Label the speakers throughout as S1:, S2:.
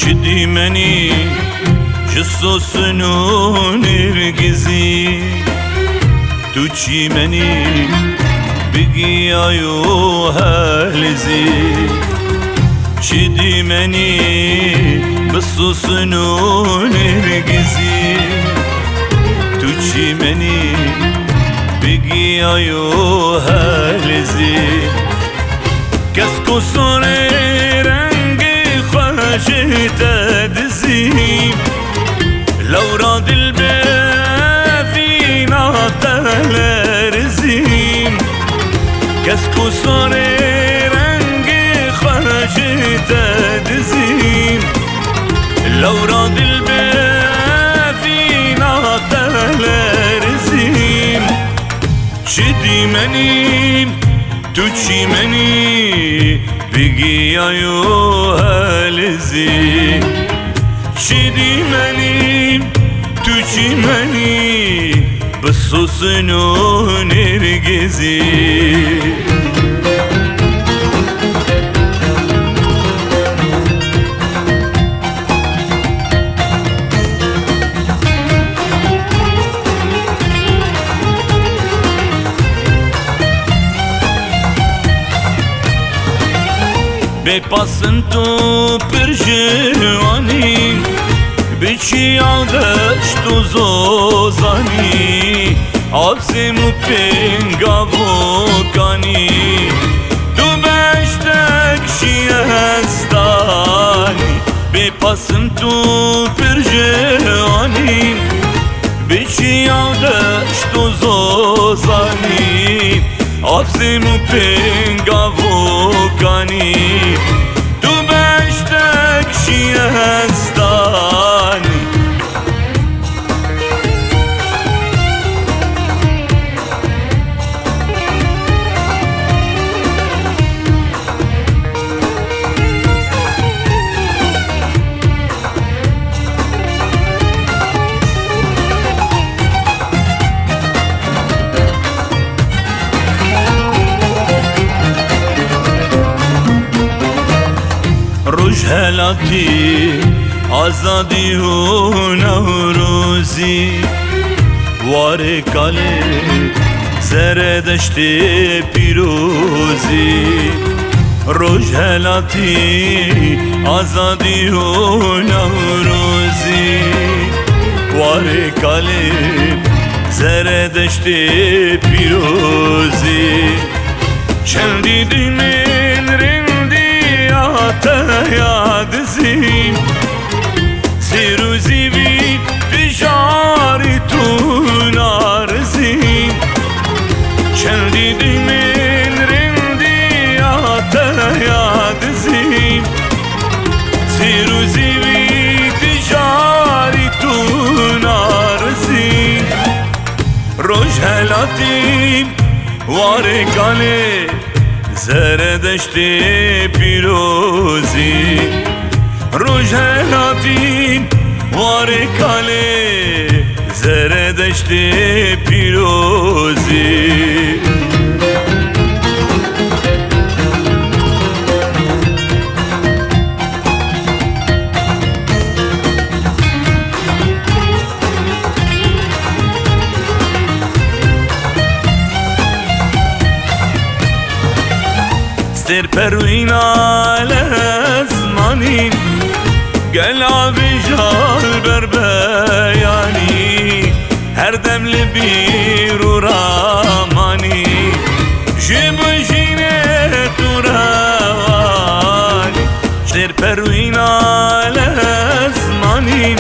S1: چدی منی جسوسنو نرگزی تو چی منی بگی آیو هلزی چدی منی بسوسنو نرگزی تو چی منی بگی آیو هلزی کس کو سونه تدزيم لو راد البافينا تلرزيم كسكو صاري رنگي خرج تدزيم لو راد البافينا تلرزيم شدي مني توچی منی بگی آیو هلزی چیدی منی توچی منی بسوسنو نرگزی بپاسن تو پرجوانی بچی آدش تو زوزانی آبزمو پنگاوکانی تو بشتک شیستانی بپاسن تو پرجوانی بچی آدش تو زوزانی آبزمو پنگاوکانی تو بشتک شیستانی هلاتی آزادی و نوروزی واره کاله زردشت پیروزی روز هلاتی آزادی و نوروزی واره کاله زردشت پیروزی چندی دیمین رندی آتا یاد زیم سیروزی بی فشاری تو نارزیم چندی دیمین رندی آتا یاد زیم سیروزی بی فشاری تو نارزیم روش هلاتیم واره کاله زردشت پیروزی روش هلاتیم واره کاله زردشت پیروزی سر پروینا لزمانی گل آبی جال بر بیانی هر دم لبی رو رامانی جب جینه تو روانی سر پروینا لزمانی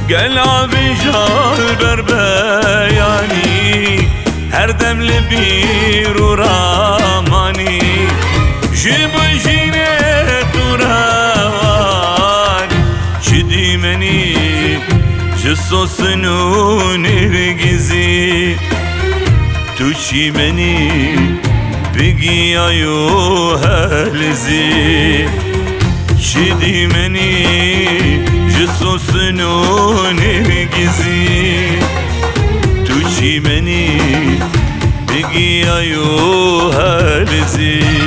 S1: گل آبی جال بر بیانی هر دم لبی رو رامانی جب جینه تو روانی چدی منی جسوسنو نرگزی تو چی منی بگی آیو هلزی چی دی منی جسوسنو نرگزی تو چی منی بگی آیو هلزی